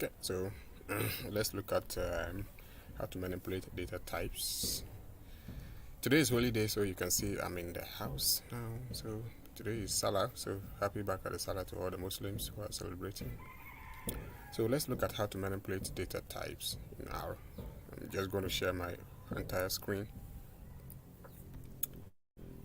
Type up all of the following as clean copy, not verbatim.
Okay, so let's look at how to manipulate data types. Today is holiday, so you can see I'm in the house now. So today is Salah, so happy Bakr Salah to all the Muslims who are celebrating. So let's look at how to manipulate data types in R. I'm just going to share my entire screen,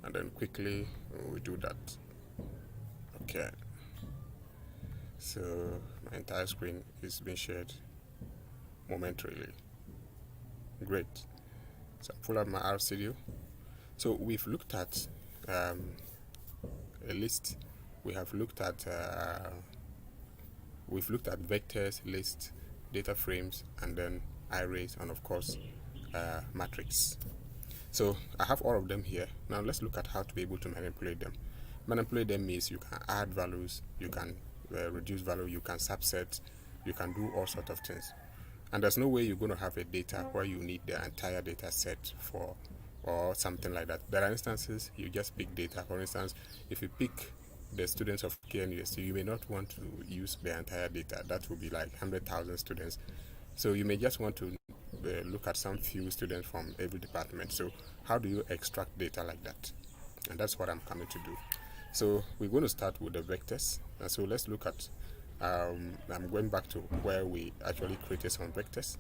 and then quickly we do that. Okay, so my entire screen is being shared momentarily. Great. So pull up my R Studio. So we've looked at a list. We have looked at vectors, lists, data frames, and then arrays, and of course matrix. So I have all of them here. Now let's look at how to be able to manipulate them. Manipulate them means you can add values, you can reduce value, you can subset, you can do all sorts of things. And there's no way you're going to have a data where you need the entire data set for or something like that. There are instances you just pick data. For instance, if you pick the students of KNUST, you may not want to use the entire data. That will be like 100,000 students. So you may just want to look at some few students from every department. So how do you extract data like that? And that's what I'm coming to do. So we're going to start with the vectors. And so let's look at I'm going back to where we actually created some vectors.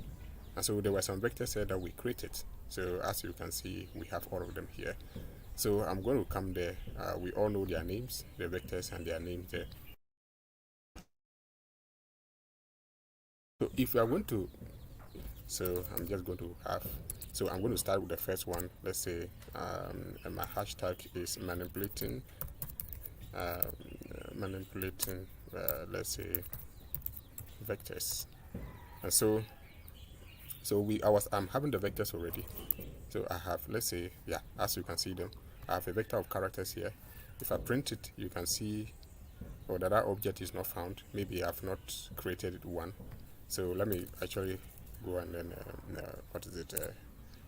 And so there were some vectors here that we created. So as you can see, we have all of them here. So I'm going to come there. We all know their names, the vectors and their names there. So if we are going to, so I'm just going to have, so I'm going to start with the first one. Let's say my hashtag is manipulating, let's say vectors. And so I'm having the vectors already. So I have, let's say, yeah, as you can see them, I have a vector of characters here. If I print it, you can see, oh, that object is not found. Maybe I have not created one. So let me actually go and then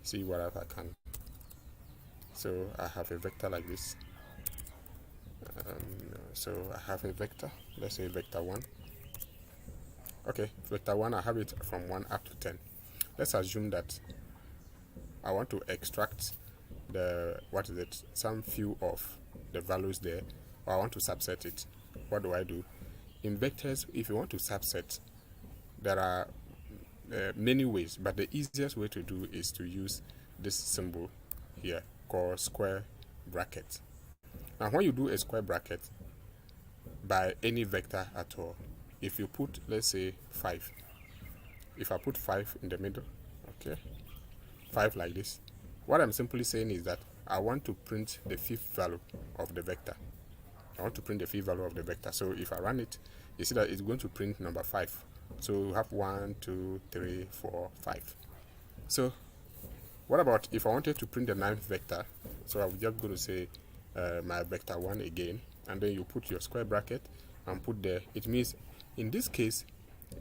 see what else I can. So I have a vector like this. So I have a vector, let's say vector 1. Okay, vector 1, I have it from 1 up to 10. Let's assume that I want to extract some few of the values there, or I want to subset it. What do I do? In vectors, if you want to subset, there are many ways, but the easiest way to do is to use this symbol here called square bracket. Now when you do a square bracket by any vector at all, if you put, let's say, 5, if I put 5 in the middle, okay, 5 like this, what I'm simply saying is that I want to print the fifth value of the vector. I want to print the fifth value of the vector. So if I run it, you see that it's going to print number 5. So we have 1, 2, 3, 4, 5. So what about if I wanted to print the 9th vector? So I'm just going to say my vector 1 again, and then you put your square bracket and put there. It means in this case,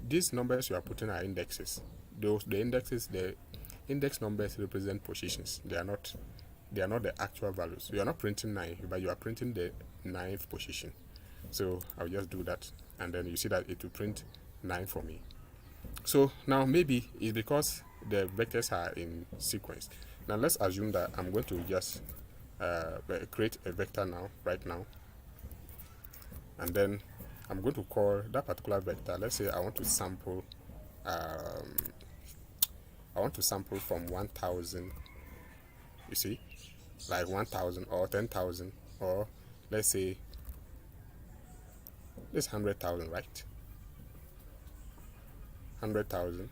these numbers you are putting are indexes. The index numbers represent positions. They are not the actual values. You are not printing 9, but you are printing the 9th position. So I'll just do that, and then you see that it will print 9 for me. So now maybe it's because the vectors are in sequence. Now let's assume that I'm going to just create a vector now, right now, and then I'm going to call that particular vector. Let's say I want to sample from 1000, you see, like 1000 or 10,000, or let's say this 100,000, right? 100,000,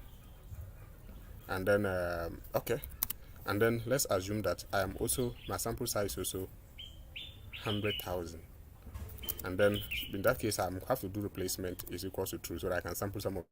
and then okay, and then let's assume that my sample size is also 100,000, and then in that case I have to do replacement is equal to true so that I can sample some of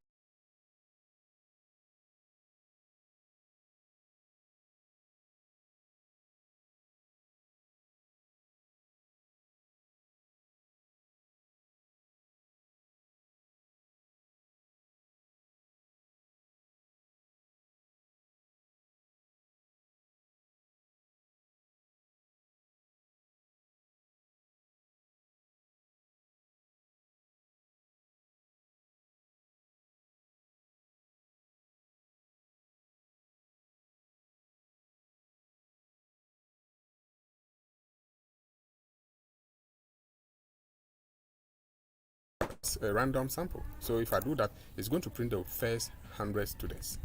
a random sample. So if I do that, it's going to print the first 100 students.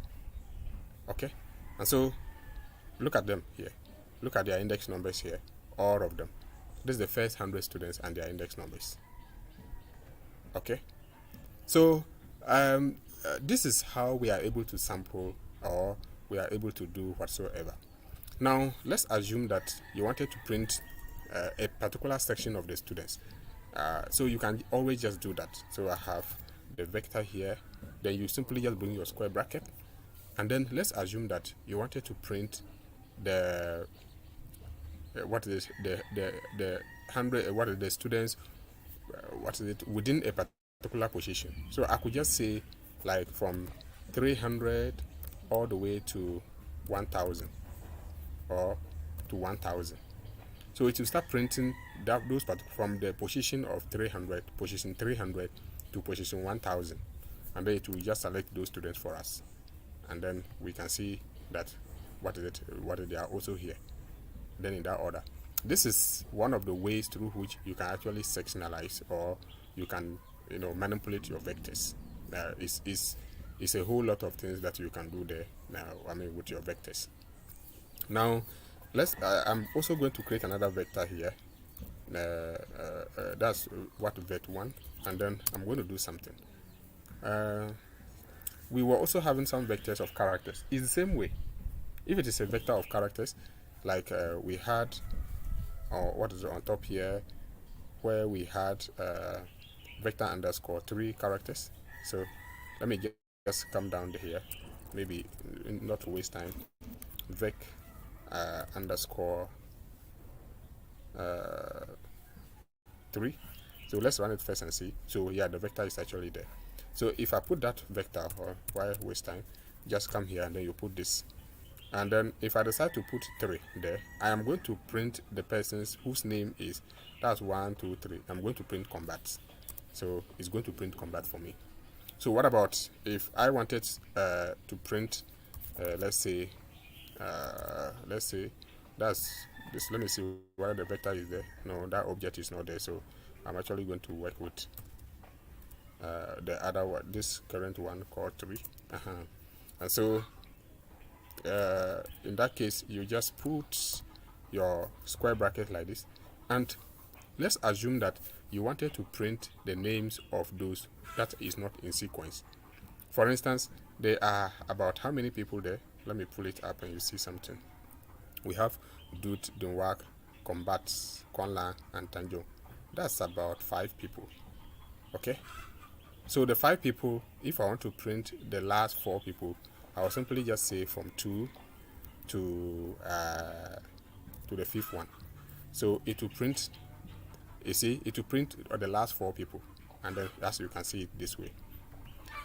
Okay, and so look at them here. Look at their index numbers here, all of them. This is the first 100 students and their index numbers. Okay, so this is how we are able to sample, or we are able to do whatsoever. Now let's assume that you wanted to print a particular section of the students. So you can always just do that. So I have the vector here, then you simply just bring your square bracket, and then let's assume that you wanted to print the what is the 100 what is the students what is it within a particular position. So I could just say like from 300 all the way to 1000 or to 1000. So it will start printing those from the position of 300, position 300 to position 1000, and then it will just select those students for us, and then we can see that what they are also here, then in that order. This is one of the ways through which you can actually sectionalize, or you can manipulate your vectors. It's a whole lot of things that you can do there now, with your vectors. Now I'm also going to create another vector here. That's what vect1, and then I'm going to do something. We were also having some vectors of characters. It's the same way. If it is a vector of characters, like we had, or what is it on top here, where we had vector underscore 3 characters. So let me just come down here, maybe not to waste time. Vec underscore 3. So let's run it first and see. So yeah, the vector is actually there. So if I put that vector, or why waste time, just come here and then you put this. And then if I decide to put 3 there, I am going to print the persons whose name is, that's 1, 2, 3. I'm going to print combat. So it's going to print combat for me. So what about if I wanted to print, let's say that's this. Let me see whether the vector is there. No, that object is not there. So I'm actually going to work with the other one, this current one called 3. And so in that case, you just put your square bracket like this, and let's assume that you wanted to print the names of those that is not in sequence. For instance, there are about how many people there? Let me pull it up and you see something. We have Dut, Dunwak, Combat, Konla, and Tanjo. That's about 5 people. Okay, so the 5 people, if I want to print the last 4 people, I will simply just say from 2 to the 5th one. So it will print, you see, it will print the last 4 people, and then as you can see it this way.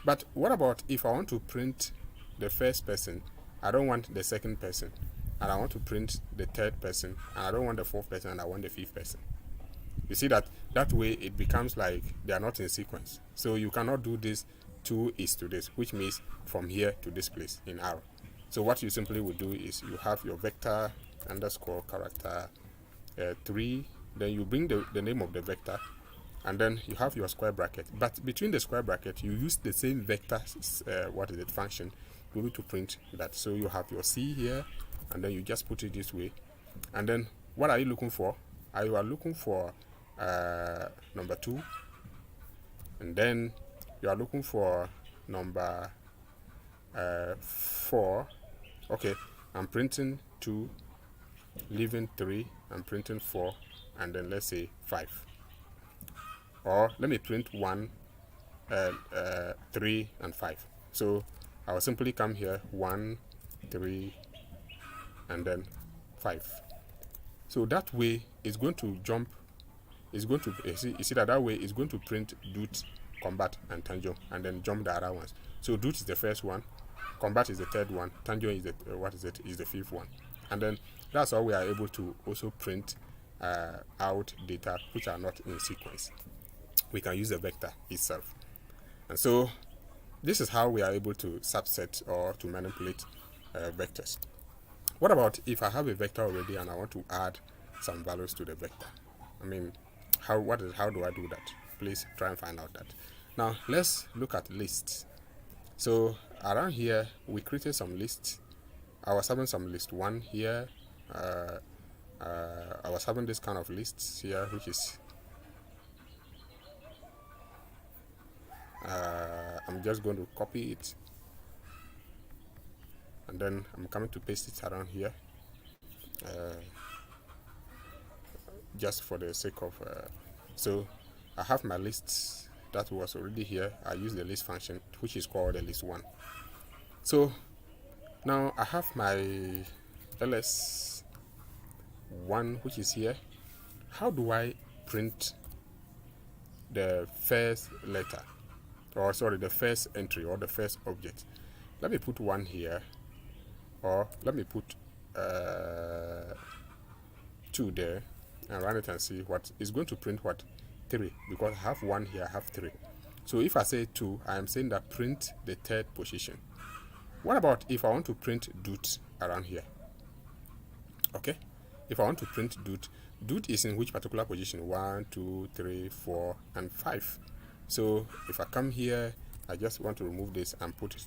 But what about if I want to print the first person, I don't want the second person, and I want to print the third person, and I don't want the 4th person, and I want the 5th person? You see that way it becomes like they are not in sequence. So you cannot do this 2 is to this, which means from here to this place in arrow. So what you simply would do is you have your vector underscore character 3, then you bring the name of the vector, and then you have your square bracket. But between the square bracket, you use the same vector function to be able to print that. So you have your C here, and then you just put it this way. And then what are you looking for? You are looking for number 2, and then you are looking for number 4. Okay, I'm printing 2, leaving 3, I'm printing 4, and then let's say 5. Or let me print 1, 3, and 5. So I will simply come here 1, 3, and then 5. So that way it's going to jump. It's going to you see that way it's going to print Dut, Combat, and Tanjo, and then jump the other ones. So Dut is the first one, Combat is the third one, Tanjo is the is the 5th one, and then that's how we are able to also print out data which are not in sequence. We can use the vector itself, and so this is how we are able to subset or to manipulate vectors. What about if I have a vector already and I want to add some values to the vector? How do I do that? please try and find out that. Now let's look at lists. So around here we created some lists. I was having some list 1 here. I was having this kind of lists here, which is I'm just going to copy it, and then I'm coming to paste it around here, just for the sake of so I have my lists that was already here. I use the list function, which is called the list 1. So now I have my ls1, which is here. How do I print the first letter, or sorry, the first entry or the first object? Let me put 1 here, or let me put 2 there, and run it and see what is going to print. What? 3, because I have 1 here, I have 3. So if I say 2, I am saying that print the 3rd position. What about if I want to print doot around here? Okay, if I want to print doot is in which particular position? 1, 2, 3, 4, and 5. So if I come here, I just want to remove this and put it.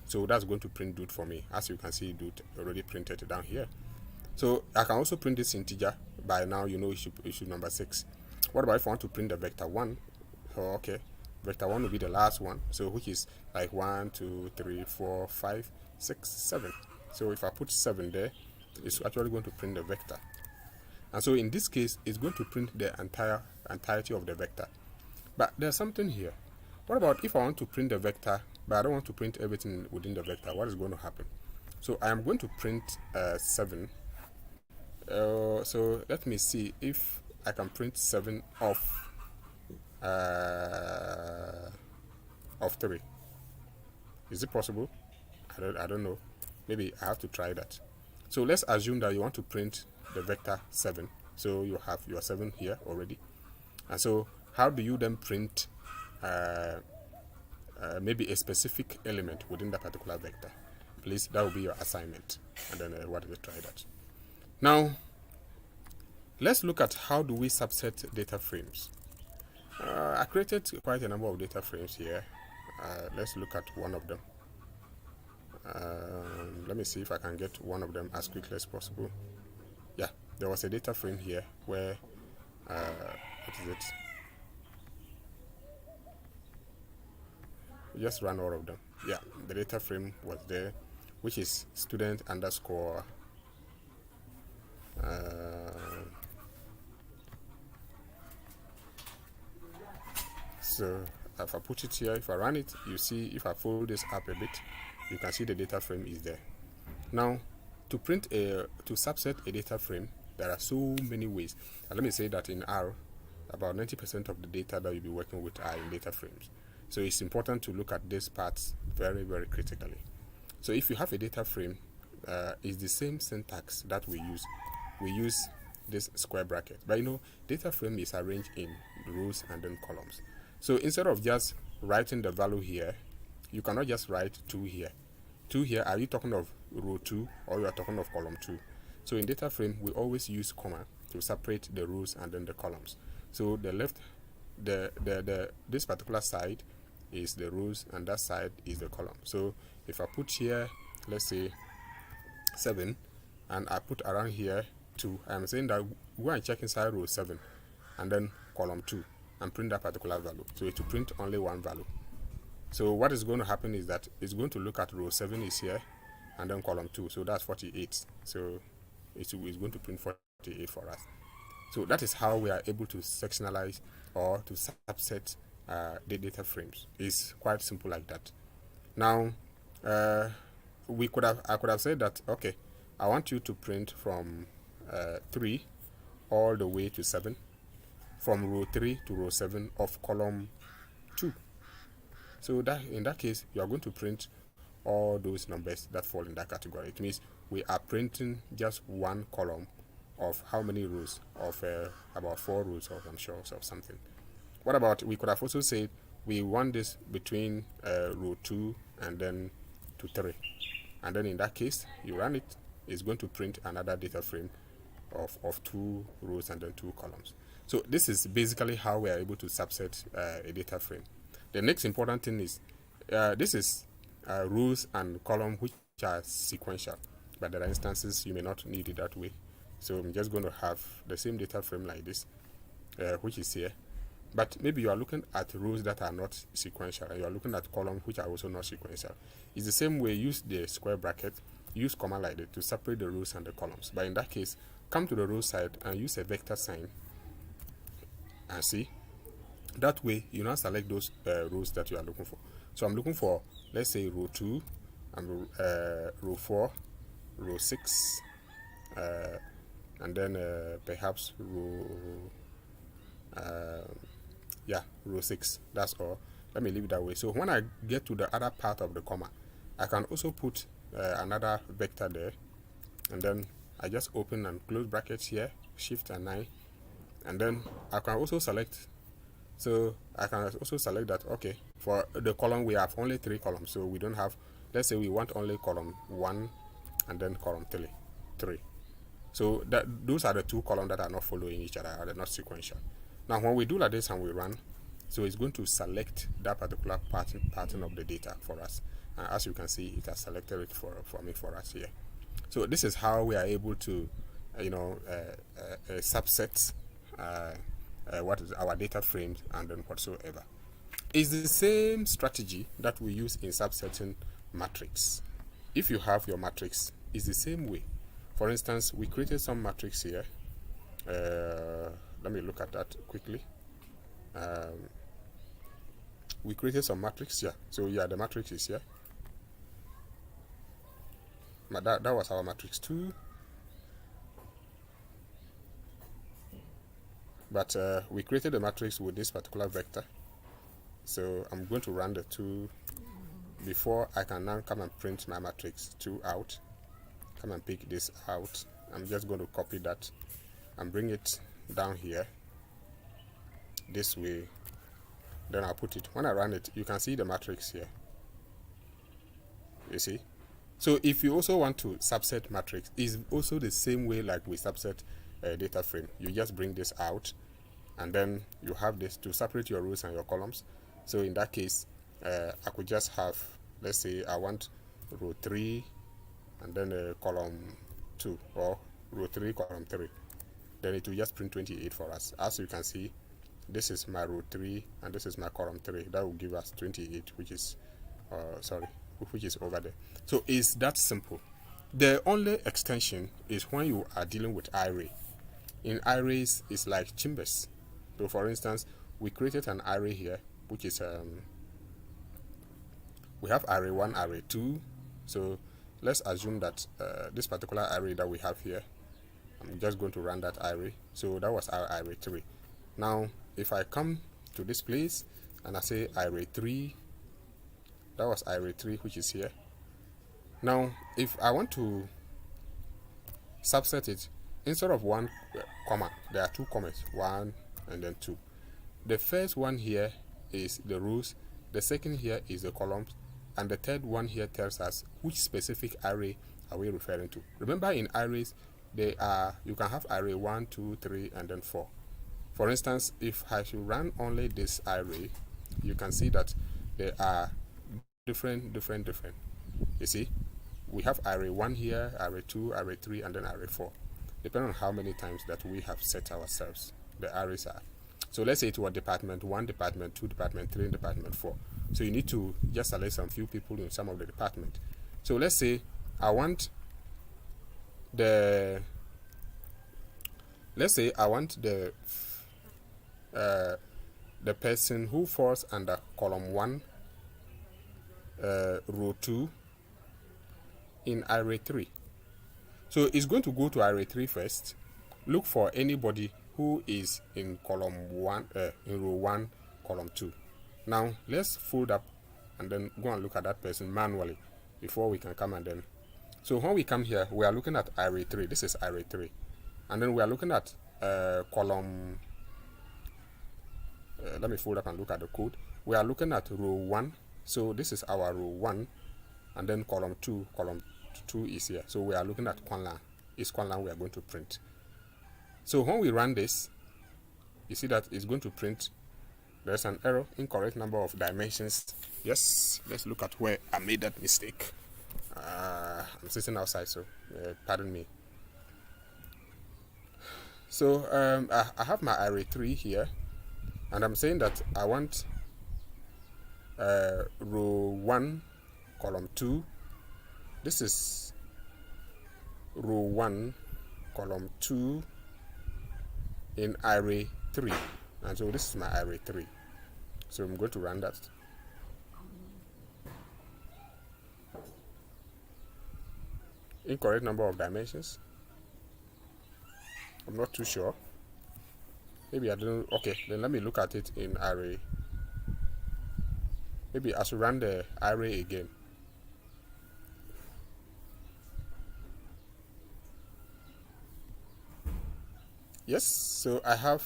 So that's going to print doot for me. As you can see, doot already printed down here. So I can also print this integer. By now you know it should number 6. What about if I want to print the vector 1? Oh, okay, vector 1 will be the last one, so which is like 1, 2, 3, 4, 5, 6, 7. So if I put 7 there, it's actually going to print the vector. And so in this case, it's going to print the entirety of the vector. But there's something here. What about if I want to print the vector, but I don't want to print everything within the vector? What is going to happen? So I am going to print 7. So let me see if I can print 7 of 3. Is it possible? I don't know. Maybe I have to try that. So let's assume that you want to print the vector 7. So you have your 7 here already. And so how do you then print maybe a specific element within that particular vector? Please, that will be your assignment. And then what is it? Try that. Now, let's look at how do we subset data frames. I created quite a number of data frames here. Let's look at one of them. Let me see if I can get one of them as quickly as possible. Yeah, there was a data frame here where, what is it? Just run all of them. Yeah, the data frame was there, which is student underscore so if I put it here, if I run it, you see, if I fold this up a bit, you can see the data frame is there. Now, to subset a data frame, there are so many ways. And let me say that in R, about 90% of the data that you'll be working with are in data frames. So it's important to look at these parts very, very critically. So if you have a data frame, it's the same syntax that we use. We use this square bracket. But you know, data frame is arranged in rows and then columns. So instead of just writing the value here, you cannot just write 2 here. 2 here, are you talking of row 2 or you are talking of column 2? So in data frame, we always use comma to separate the rows and then the columns. So the left, this particular side is the rows and that side is the column. So if I put here, let's say 7, and I put around here 2, I'm saying that go and check inside row 7 and then column 2 and print that particular value. So it will print only one value. So what is going to happen is that it's going to look at row 7 is here and then column 2, so that's 48. So it's going to print 48 for us. So that is how we are able to sectionalize or to subset the data frames. It's quite simple like that. Now, I could have said that, okay, I want you to print from 3 all the way to 7, from row 3 to row 7 of column 2. So that in that case, you are going to print all those numbers that fall in that category. It means we are printing just one column of how many rows? Of about 4 rows, or I'm sure, of something. What about, we could have also said we want this between row 2 and then to 3. And then in that case, you run it, it's going to print another data frame of 2 rows and then 2 columns. So this is basically how we are able to subset a data frame. The next important thing is this is rows and column which are sequential, but there are instances you may not need it that way. So I'm just going to have the same data frame like this, which is here. But maybe you are looking at rows that are not sequential, and you are looking at columns which are also not sequential. It's the same way. Use the square bracket, use comma like that to separate the rows and the columns. But in that case, come to the row side and use a vector sign, and see. That way, you now select those rows that you are looking for. So I'm looking for, let's say, row 2, and row 4, row 6, and then perhaps row row 6. That's all. Let me leave it that way. So when I get to the other part of the comma, I can also put another vector there, and then I just open and close brackets here, shift and 9, and then I can also select. So I can also select that, okay, for the column we have only 3 columns, so we don't have, let's say we want only column 1 and then column 3. So those are the 2 columns that are not following each other, they're not sequential. Now when we do like this and we run, so it's going to select that particular pattern of the data for us. As you can see, it has selected it for us here. So this is how we are able to, subset what is our data frames and then whatsoever. It's the same strategy that we use in subsetting matrix. If you have your matrix, it's the same way. For instance, we created some matrix here. Let me look at that quickly. We created some matrix here. So yeah, the matrix is here. That was our matrix 2. But we created a matrix with this particular vector. So I'm going to run the 2 before I can now come and print my matrix 2 out. Come and pick this out. I'm just going to copy that and bring it down here this way. Then I'll put it. When I run it, you can see the matrix here. You see? So if you also want to subset matrix, it's also the same way like we subset data frame. You just bring this out, and then you have this to separate your rows and your columns. So in that case, I could just have, let's say I want row 3 and then column 2, or row 3 column 3. Then it will just print 28 for us. As you can see, this is my row 3 and this is my column 3. That will give us 28, which is which is over there. So it's that simple. The only extension is when you are dealing with array. In arrays, it's like chambers. So for instance, we created an array here, which is we have array 1, array 2. So let's assume that this particular array that we have here, I'm just going to run that array. So that was our array 3. Now if I come to this place and I say array 3, that was array 3, which is here. Now if I want to subset it, instead of 1 comma, there are 2 commas, 1 and then 2. The first one here is the rows, the second here is the columns, and the third one here tells us which specific array are we referring to. Remember, in arrays, you can have array 1, 2, 3, and then 4. For instance, if I should run only this array, you can see that there are different. You see, we have array 1 here, array 2, array 3, and then array 4, depending on how many times that we have set ourselves the arrays are. So let's say it was department 1, department 2, department 3, and department 4. So you need to just select some few people in some of the department. So let's say I want the person who falls under column 1, row 2 in array 3. So it's going to go to array 3 first, look for anybody who is in column 1, in row 1, column 2. Now let's fold up and then go and look at that person manually before we can come and then. So when we come here, we are looking at array 3. This is array 3, and then we are looking at column. Let me fold up and look at the code. We are looking at row 1. So this is our row 1, and then column 2. Column 2 is here. So we are looking at Quanlan. It's Quanlan we are going to print. So when we run this, you see that it's going to print there's an error, incorrect number of dimensions. Yes, let's look at where I made that mistake. I'm sitting outside, so pardon me. So I have my array 3 here, and I'm saying that I want row 1, column 2. This is row 1, column 2 in array 3, and so this is my array 3. So I'm going to run that. Incorrect number of dimensions. I'm not too sure. Maybe I don't. Okay, then let me look at it in array. Maybe I should run the array again. Yes, so I have,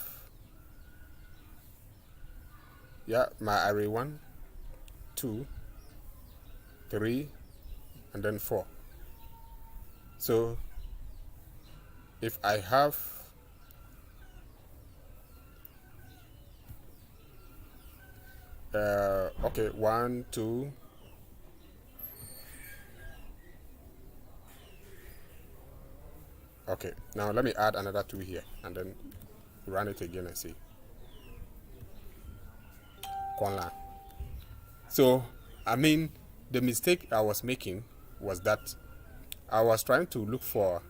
yeah, my array 1, 2, 3, and then 4. So if I have okay, 1, 2, okay, now let me add another 2 here and then run it again and see. Conlan. So I mean, the mistake I was making was that I was trying to look for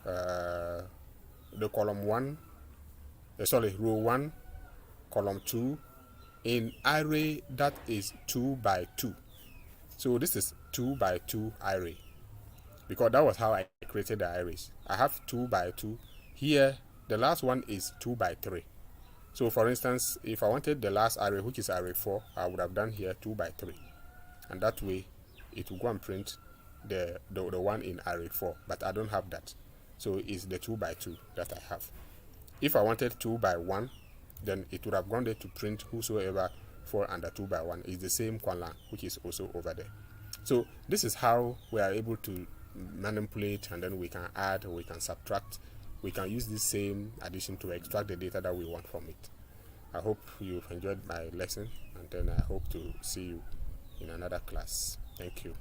the column 1, row 1, column 2 in array that is 2 by 2. So this is 2 by 2 array, because that was how I created the arrays. I have 2 by 2 here. The last one is 2 by 3. So for instance, if I wanted the last array, which is array 4, I would have done here 2 by 3, and that way it will go and print the one in array 4, but I don't have that. So it's the 2 by 2 that I have. If I wanted 2 by 1, then it would have gone there to print whosoever fall under 2 by 1 is the same Conlan, which is also over there. So this is how we are able to manipulate, and then we can add, we can subtract, we can use this same addition to extract the data that we want from it. I hope you've enjoyed my lesson, and then I hope to see you in another class. Thank you.